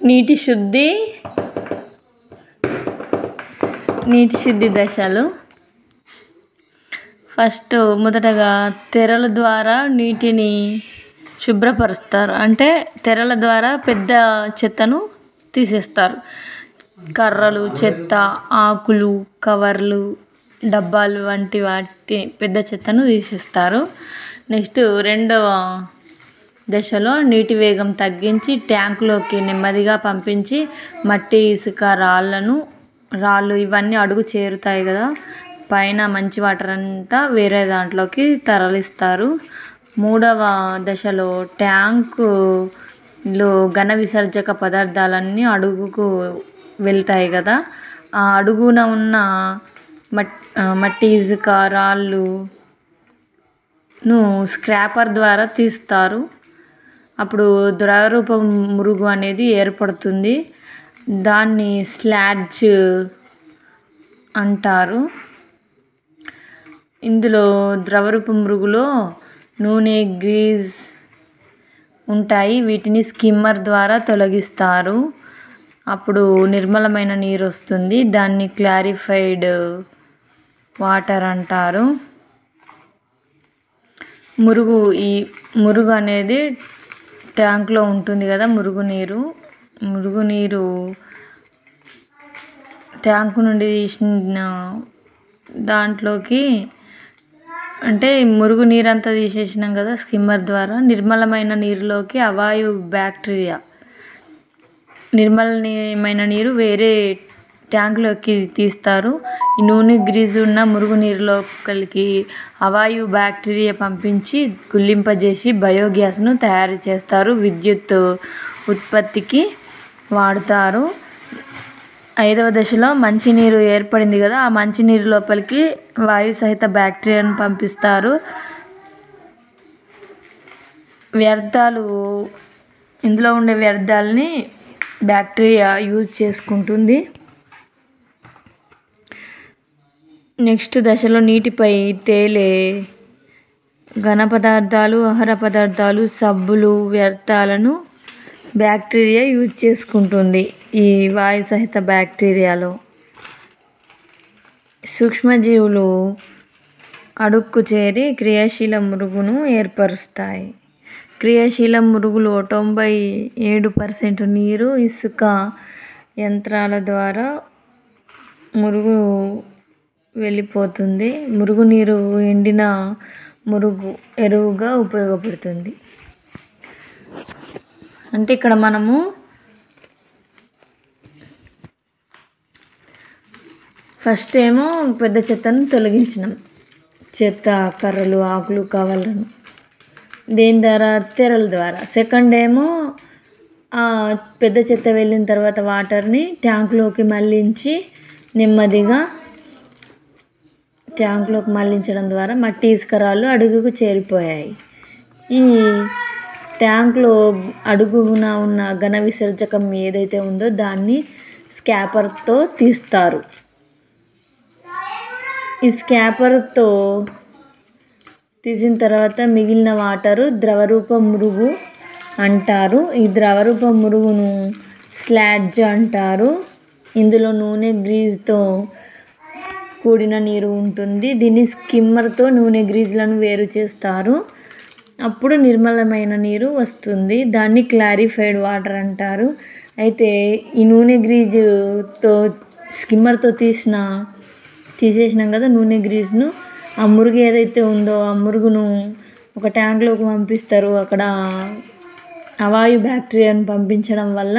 నీటి శుద్ధి దశలు. ఫస్ట్ మొదటగా తెరల ద్వారా నీటిని శుభ్రపరుస్తారు. అంటే తెరల ద్వారా పెద్ద చెత్తను తీసేస్తారు. కర్రలు, చెత్త, ఆకులు, కవర్లు, డబ్బాలు వంటి వాటి పెద్ద చెత్తను తీసేస్తారు. నెక్స్ట్ రెండవ దశలో నీటి వేగం తగ్గించి ట్యాంకులోకి నెమ్మదిగా పంపించి మట్టి, ఇసుక, రాళ్ళు ఇవన్నీ అడుగు చేరుతాయి కదా, పైన మంచి వాటర్ అంతా వేరే దాంట్లోకి తరలిస్తారు. మూడవ దశలో ట్యాంకులో ఘన విసర్జక పదార్థాలన్నీ అడుగుకు వెళ్తాయి కదా, ఆ అడుగున ఉన్న మట్టి, ఇసుక, రాళ్ళును స్క్రాపర్ ద్వారా తీస్తారు. అప్పుడు ద్రవరూప మురుగు అనేది ఏర్పడుతుంది. దాన్ని స్లాడ్జ్ అంటారు. ఇందులో ద్రవరూప మురుగులో నూనె, గ్రీజ్ ఉంటాయి. వీటిని స్కిమ్మర్ ద్వారా తొలగిస్తారు. అప్పుడు నిర్మలమైన నీరు వస్తుంది. దాన్ని క్లారిఫైడ్ వాటర్ అంటారు. ఈ మురుగు అనేది ట్యాంక్లో ఉంటుంది కదా, మురుగునీరు ట్యాంకు నుండి తీసిన దాంట్లోకి, అంటే మురుగునీరు అంతా తీసేసినాం కదా స్కిమ్మర్ ద్వారా, నిర్మలమైన నీరులోకి నిర్మలమైన నీరు వేరే ట్యాంకులోకి తీస్తారు. ఈ నూనె, గ్రీజు ఉన్న మురుగునీరు లోపలికి అవాయు బ్యాక్టీరియా పంపించి గుల్లింపజేసి బయోగ్యాస్ను తయారు చేస్తారు. విద్యుత్ ఉత్పత్తికి వాడుతారు. ఐదవ దశలో మంచినీరు ఏర్పడింది కదా, ఆ మంచినీరు లోపలికి వాయు సహిత బ్యాక్టీరియాను పంపిస్తారు. ఇందులో ఉండే వ్యర్థాలని బ్యాక్టీరియా యూజ్ చేసుకుంటుంది. నెక్స్ట్ దశలో నీటిపై తేలే ఘన పదార్థాలు, ఆహార పదార్థాలు, సబ్బులు, వ్యర్థాలను బ్యాక్టీరియా యూజ్ చేసుకుంటుంది. ఈ వాయు సహిత బ్యాక్టీరియాలో సూక్ష్మజీవులు అడుక్కు చేరి క్రియాశీల మురుగును ఏర్పరుస్తాయి. క్రియాశీల మురుగులో 97% నీరు, ఇసుక, యంత్రాల ద్వారా మురుగు వెళ్ళిపోతుంది. మురుగునీరు ఎండిన మురుగు ఎరువుగా ఉపయోగపడుతుంది. అంటే ఇక్కడ మనము ఫస్ట్ ఏమో పెద్ద చెత్తను తొలగించినాం, చెత్త, కర్రలు, ఆకులు, కవర్లను, దేని ద్వారా, తెరల ద్వారా. సెకండ్ ఏమో పెద్ద చెత్త వెళ్ళిన తర్వాత వాటర్ని ట్యాంకులోకి మళ్ళించి నెమ్మదిగా ట్యాంకులోకి మళ్ళించడం ద్వారా మట్టి, ఇసుక, రాళ్ళు అడుగుకు చేరిపోయాయి. ఈ ట్యాంకులో అడుగున ఉన్న ఘన విసర్జకం ఏదైతే ఉందో దాన్ని స్క్రాపర్తో తీస్తారు. ఈ స్క్రాపర్తో తీసిన తర్వాత మిగిలిన వాటరు ద్రవరూప మురుగు అంటారు. ఈ ద్రవరూప మురుగును స్లాడ్జ్ అంటారు. ఇందులో నూనె, గ్రీజ్తో కూడిన నీరు ఉంటుంది. దీన్ని స్కిమ్మర్తో నూనె, గ్రీజులను వేరు చేస్తారు. అప్పుడు నిర్మలమైన నీరు వస్తుంది. దాన్ని క్లారిఫైడ్ వాటర్ అంటారు. అయితే ఈ నూనె, గ్రీజుతో స్కిమ్మర్తో తీసేసినాం కదా నూనె, గ్రీజ్ను, ఆ మురుగు ఏదైతే ఉందో ఆ మురుగును ఒక ట్యాంక్లోకి పంపిస్తారు. అక్కడ అవాయు బ్యాక్టీరియాను పంపించడం వల్ల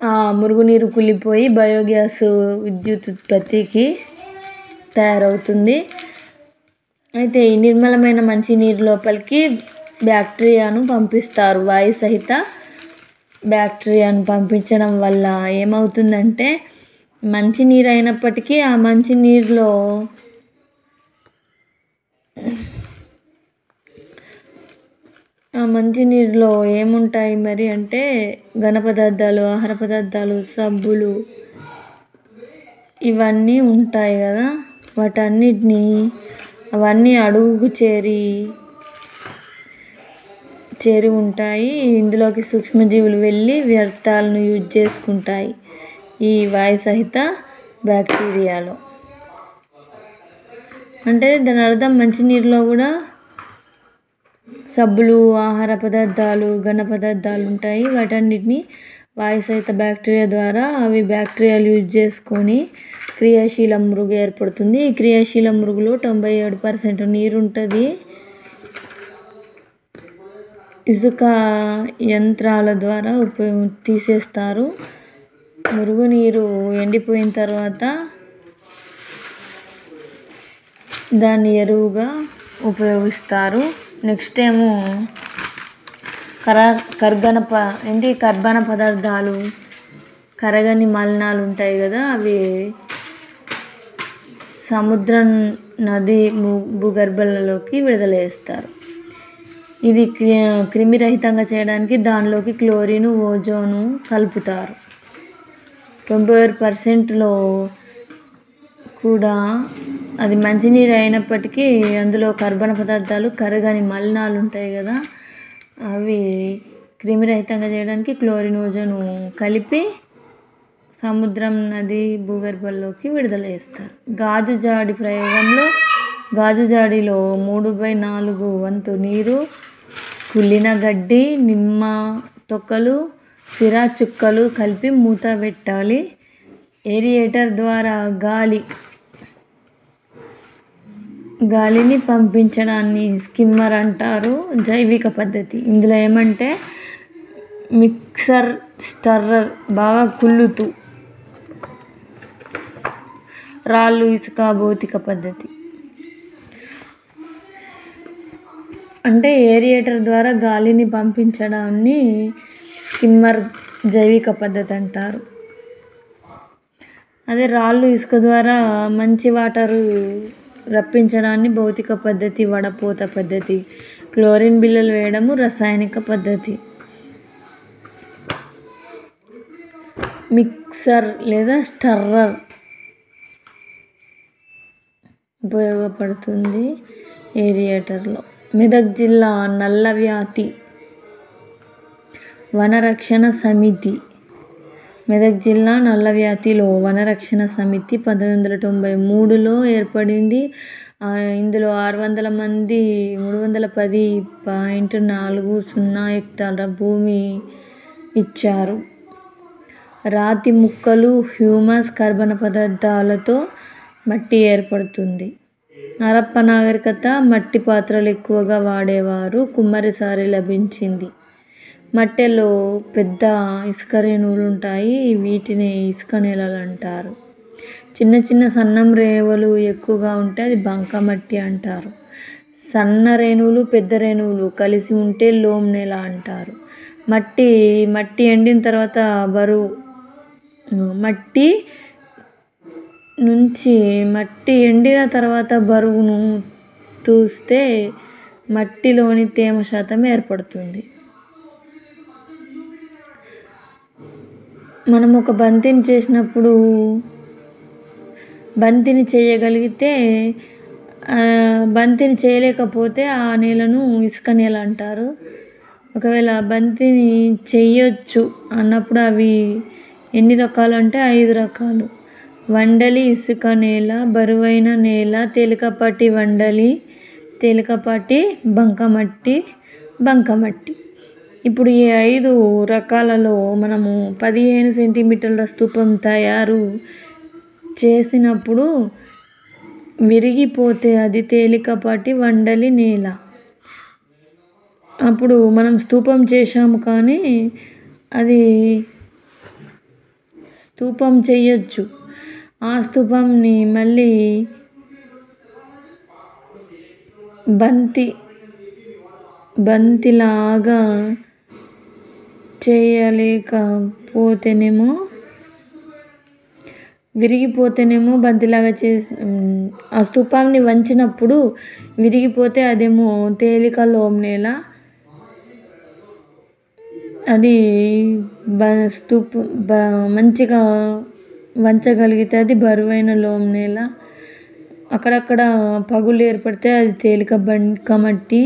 ఆ మురుగునీరు కుళ్ళిపోయి బయోగ్యాస్ విద్యుత్ ఉత్పత్తికి తయారవుతుంది. అయితే ఈ నిర్మలమైన మంచినీరు లోపలికి బ్యాక్టీరియాను పంపిస్తారు. వాయు సహిత బ్యాక్టీరియాను పంపించడం వల్ల ఏమవుతుందంటే, మంచినీరు అయినప్పటికీ ఆ మంచినీరులో ఏముంటాయి మరి అంటే ఘన పదార్థాలు, ఆహార పదార్థాలు, సబ్బులు ఇవన్నీ ఉంటాయి కదా, అవన్నీ అడుగుకు చేరి ఉంటాయి. ఇందులోకి సూక్ష్మజీవులు వెళ్ళి వ్యర్థాలను యూజ్ చేసుకుంటాయి ఈ వాయు సహిత బ్యాక్టీరియాలో. అంటే దాని అర్థం మంచినీరులో కూడా సబ్బులు, ఆహార పదార్థాలు, ఘన పదార్థాలు ఉంటాయి. వాటన్నిటిని వాయు సహిత బ్యాక్టీరియా ద్వారా అవి బ్యాక్టీరియాలు యూజ్ చేసుకొని క్రియాశీల మృగు ఏర్పడుతుంది. ఈ క్రియాశీల మృగులో 97% నీరు ఉంటుంది. ఇసుక యంత్రాల ద్వారా తీసేస్తారు. మురుగునీరు ఎండిపోయిన తర్వాత దాన్ని ఎరువుగా ఉపయోగిస్తారు. నెక్స్ట్ ఏమో కర్బన పదార్థాలు, కరగని మలినాలు ఉంటాయి కదా, అవి సముద్రం, నది, భూగర్భాలలోకి విడుదల చేస్తారు. ఇది క్రిమిరహితంగా చేయడానికి దానిలోకి క్లోరిన్, ఓజోను కలుపుతారు. 97%లో కూడా అది మంచినీరు అయినప్పటికీ అందులో కర్బన పదార్థాలు, కరగని మలినాలు ఉంటాయి కదా, అవి క్రిమిరహితంగా చేయడానికి క్లోరిన్, ఓజోను కలిపి సముద్రం, నది, భూగర్భంలోకి విడుదల చేస్తారు. గాజు జాడి ప్రయోగంలో గాజు జాడీలో 3/4 వంతు నీరు, కుళ్ళిన గడ్డి, నిమ్మ తొక్కలు, సిరా చుక్కలు కలిపి మూత పెట్టాలి. ఏరియేటర్ ద్వారా గాలిని పంపించడాన్ని స్కిమ్మర్ అంటారు. జైవిక పద్ధతి ఇందులో ఏమంటే మిక్సర్, స్టర్రర్ బాగా కుళ్ళుతూ, రాళ్ళు, ఇసుక, భౌతిక పద్ధతి అంటే ఏరియేటర్ ద్వారా గాలిని పంపించడాన్ని స్కిమ్మర్ జైవిక పద్ధతి అంటారు. అదే రాళ్ళు, ఇసుక ద్వారా మంచి వాటరు రప్పించడాన్ని భౌతిక పద్ధతి, వడపోత పద్ధతి. క్లోరిన్ బిళ్ళలు వేయడము రసాయనిక పద్ధతి. మిక్సర్ లేదా స్టర్రర్ ఉపయోగపడుతుంది ఏరియేటర్లో. మెదక్ జిల్లా నల్లవ్యాతి వనరక్షణ సమితి. మెదక్ జిల్లా నల్లవ్యాతిలో వనరక్షణ సమితి 1993లో ఏర్పడింది. ఇందులో 600 మంది 310.40 హెక్టార్ల భూమి ఇచ్చారు. రాతి ముక్కలు, హ్యూమస్, కర్బన పదార్థాలతో మట్టి ఏర్పడుతుంది. హరప్ప నాగరికత మట్టి పాత్రలు ఎక్కువగా వాడేవారు. కుమ్మరిసారి లభించింది. మట్టెలో పెద్ద ఇసుక రేణువులు ఉంటాయి. వీటిని ఇసుక నేలలు అంటారు. చిన్న చిన్న సన్నం రేవులు ఎక్కువగా ఉంటే అది బంకమట్టి అంటారు. సన్న రేణువులు, పెద్ద రేణువులు కలిసి ఉంటే లోమ్ నేల అంటారు. మట్టి ఎండిన తర్వాత మట్టి ఎండిన తర్వాత బరువును చూస్తే మట్టిలోని తేమ శాతం ఏర్పడుతుంది. మనం ఒక బంతిని చేసినప్పుడు బంతిని చేయగలిగితే, బంతిని చేయలేకపోతే ఆ నేలను ఇసుక నేల అంటారు. ఒకవేళ బంతిని చెయ్యొచ్చు అన్నప్పుడు అవి ఎన్ని రకాలు అంటే 5 రకాలు. వండలి ఇసుక నేల, బరువైన నేల, తేలికపాటి వండలి, తేలికపాటి బంకమట్టి. ఇప్పుడు ఈ 5 రకాలలో మనము 15 సెంటీమీటర్ల స్తూపం తయారు చేసినప్పుడు విరిగిపోతే అది తేలికపాటి వండలి నేల. అప్పుడు మనం స్తూపం చేసాము కానీ అది స్తూపం చేయొచ్చు. ఆ స్తూపంని మళ్ళీ బంతిలాగా చేయలేకపోతేనేమో, విరిగిపోతేనేమో బంతిలాగా ఆ స్తూపాన్ని వంచినప్పుడు విరిగిపోతే అదేమో తేలిక లోమ్ నేల. అది మంచిగా వంచగలిగితే అది బరువైన లోమ్ నేల. అక్కడక్కడ పగుళ్ళు ఏర్పడితే అది తేలిక బంకమట్టి.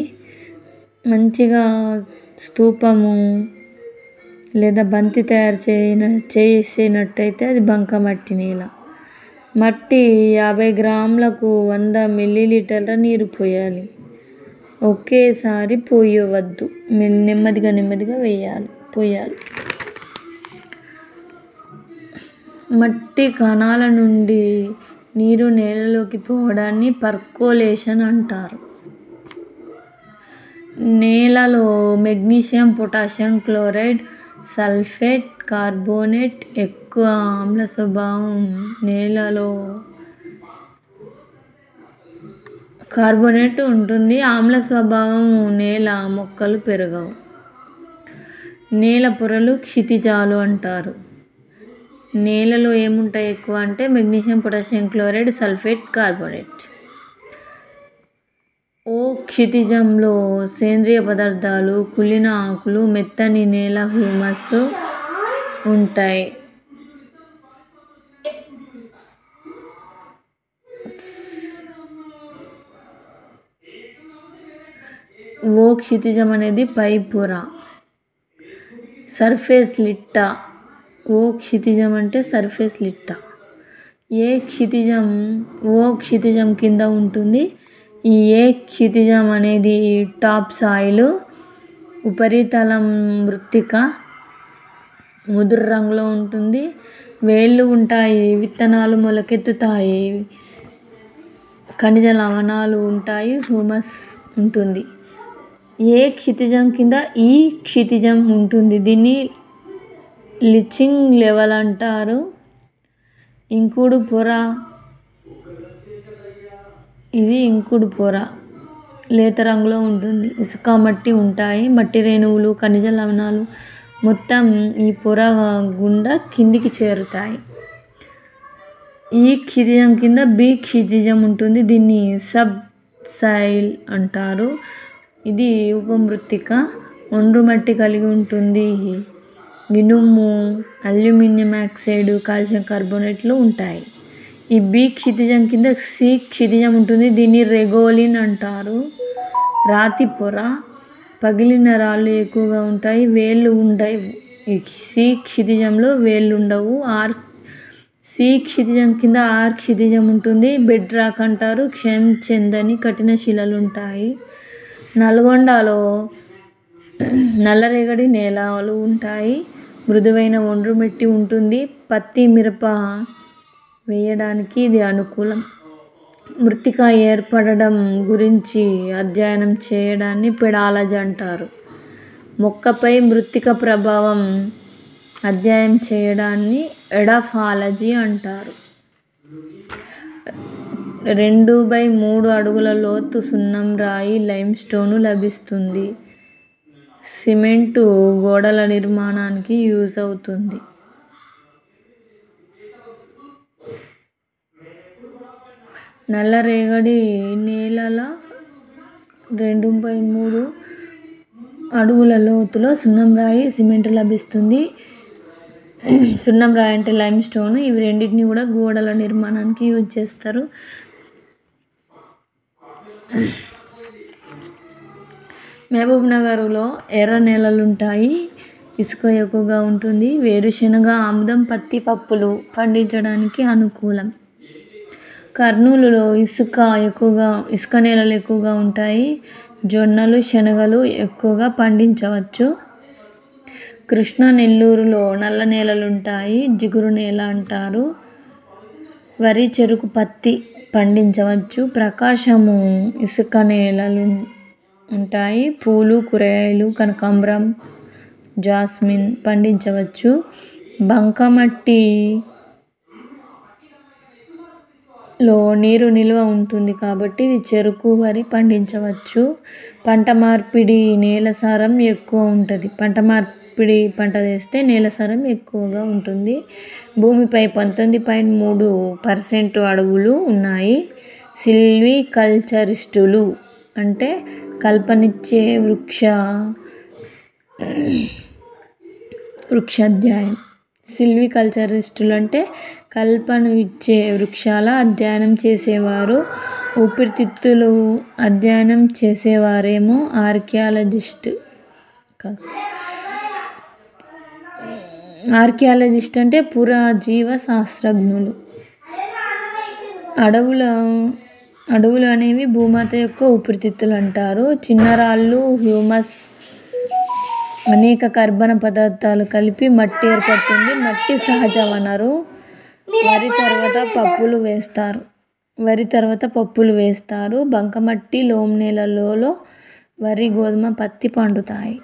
మంచిగా స్తూపము లేదా బంతి తయారు చేసినట్టయితే అది బంకమట్టి నేల. మట్టి 50 గ్రాములకు 100 మిల్లీలీటర్ల నీరు పోయాలి. ఒకేసారి పోయవద్దు, నెమ్మదిగా పోయాలి. మట్టి కణాల నుండి నీరు నేలలోకి పోవడాన్ని పర్కోలేషన్ అంటారు. నేలలో magnesium, potassium chloride, sulphate, carbonate ఎక్కువ ఆమ్ల స్వభావం నేలలో కార్బోనేట్ ఉంటుంది. ఆమ్ల స్వభావం నేల మొక్కలు పెరగవు. నేల పొరలు క్షితిజాలు అంటారు. నేలలో ఏముంటాయి ఎక్కువ అంటే magnesium, potassium chloride, sulphate, carbonate. O క్షితిజంలో సేంద్రియ పదార్థాలు, కుళ్ళిన ఆకులు, మెత్తని నేల హ్యూమస్ ఉంటాయి. ఓ క్షితిజం అనేది పై పొర, సర్ఫేస్ లిట్ట. ఓ క్షితిజం అంటే సర్ఫేస్ లిట్ట. ఓ క్షితిజం కింద ఉంటుంది. ఈ ఏ క్షితిజం అనేది టాప్ సాయిల్, ఉపరితలం మృత్తిక, ముదురు రంగులో ఉంటుంది. వేళ్ళు ఉంటాయి, విత్తనాలు మొలకెత్తుతాయి, ఖనిజ లవణాలు ఉంటాయి, హ్యూమస్ ఉంటుంది. ఏ క్షితిజం కింద ఈ క్షితిజం ఉంటుంది. దీన్ని లీచింగ్ లెవెల్ అంటారు. ఇంకుడు పొర, ఇది ఇంకుడు పొర లేత రంగులో ఉంటుంది. ఇసుక, మట్టి ఉంటాయి. మట్టి రేణువులు, ఖనిజ లవణాలు మొత్తం ఈ పొర గుండా కిందికి చేరుతాయి. ఈ క్షితిజం కింద బి క్షితిజం ఉంటుంది. దీన్ని సబ్ సాయిల్ అంటారు. ఇది ఉపమృత్తిక, ఒండ్రు మట్టి కలిగి ఉంటుంది. ఇనుము, అల్యూమినియం ఆక్సైడ్, కాల్షియం కార్బోనేట్లు ఉంటాయి. ఈ బి క్షితిజం కింద సి క్షితిజం ఉంటుంది. దీన్ని రెగోలిన్ అంటారు. రాతి పొర, పగిలిన రాళ్ళు ఎక్కువగా ఉంటాయి, వేళ్ళు ఉండవు. ఈ సి క్షితిజంలో వేళ్ళు ఉండవు. సి క్షితిజం కింద ఆర్ క్షితిజం ఉంటుంది. బెడ్ రాక్ అంటారు. క్షయం చెందని కఠిన శిలలు ఉంటాయి. నల్గొండలో నల్లరేగడి నేలలు ఉంటాయి. మృదువైన ఒండ్రు మట్టి ఉంటుంది. పత్తి, మిరప వేయడానికి ఇది అనుకూలం. మృత్తిక ఏర్పడడం గురించి అధ్యయనం చేయడాన్ని పెడాలజీ అంటారు. మొక్కపై మృత్తిక ప్రభావం అధ్యయనం చేయడాన్ని ఎడాఫాలజీ అంటారు. 2/3 అడుగుల లోతు సున్నం రాయి, లైమ్ స్టోన్ లభిస్తుంది. సిమెంటు గోడల నిర్మాణానికి యూజ్ అవుతుంది. నల్లరేగడి నేలల 2/3 అడుగుల లోతులో సున్నం రాయి, సిమెంటు లభిస్తుంది. సున్నం రాయి అంటే లైమ్ స్టోన్. ఇవి రెండింటిని కూడా గోడల నిర్మాణానికి యూజ్ చేస్తారు. మహబూబ్ నగర్లో ఎర్ర నేలలు ఉంటాయి. ఇసుక ఎక్కువగా ఉంటుంది. వేరుశెనగ, ఆముదం, పత్తి, పప్పులు పండించడానికి అనుకూలం. కర్నూలులో ఇసుక నేలలు ఎక్కువగా ఉంటాయి. జొన్నలు, శనగలు ఎక్కువగా పండించవచ్చు. కృష్ణా, నెల్లూరులో నల్ల నేలలు ఉంటాయి. జిగురు నేల అంటారు. వరి, చెరుకు, పత్తి పండించవచ్చు. ప్రకాశము ఇసుక నేలలు ఉంటాయి. పూలు, కూరగాయలు, కనకాంబరం, జాస్మిన్ పండించవచ్చు. బంకమట్టిలో నీరు నిల్వ ఉంటుంది కాబట్టి ఇది చెరుకు, వరి పండించవచ్చు. పంట మార్పిడి నేల సారం ఎక్కువ ఉంటుంది. పంట వేస్తే నేల సారం ఎక్కువగా ఉంటుంది. భూమిపై 19.3% అడవులు ఉన్నాయి. సిల్వి కల్చరిస్టులు అంటే కల్పనిచ్చే వృక్షాధ్యాయం. సిల్వి కల్చరిస్టులు అంటే కల్పను ఇచ్చే వృక్షాల అధ్యయనం చేసేవారు. ఊపిరితిత్తులు అధ్యయనం చేసేవారేమో ఆర్కియాలజిస్ట్. ఆర్కియాలజిస్ట్ అంటే పురాజీవ శాస్త్రజ్ఞులు. అడవులు అనేవి భూమాత యొక్క ఊపిరితిత్తులు అంటారు. చిన్న రాళ్ళు, హ్యూమస్, అనేక కర్బన పదార్థాలు కలిపి మట్టి ఏర్పడుతుంది. మట్టి సహజ వనరు. వరి తర్వాత పప్పులు వేస్తారు. బంకమట్టి, లోమ్ నేలలలో వరి, గోధుమ, పత్తి పండుతాయి.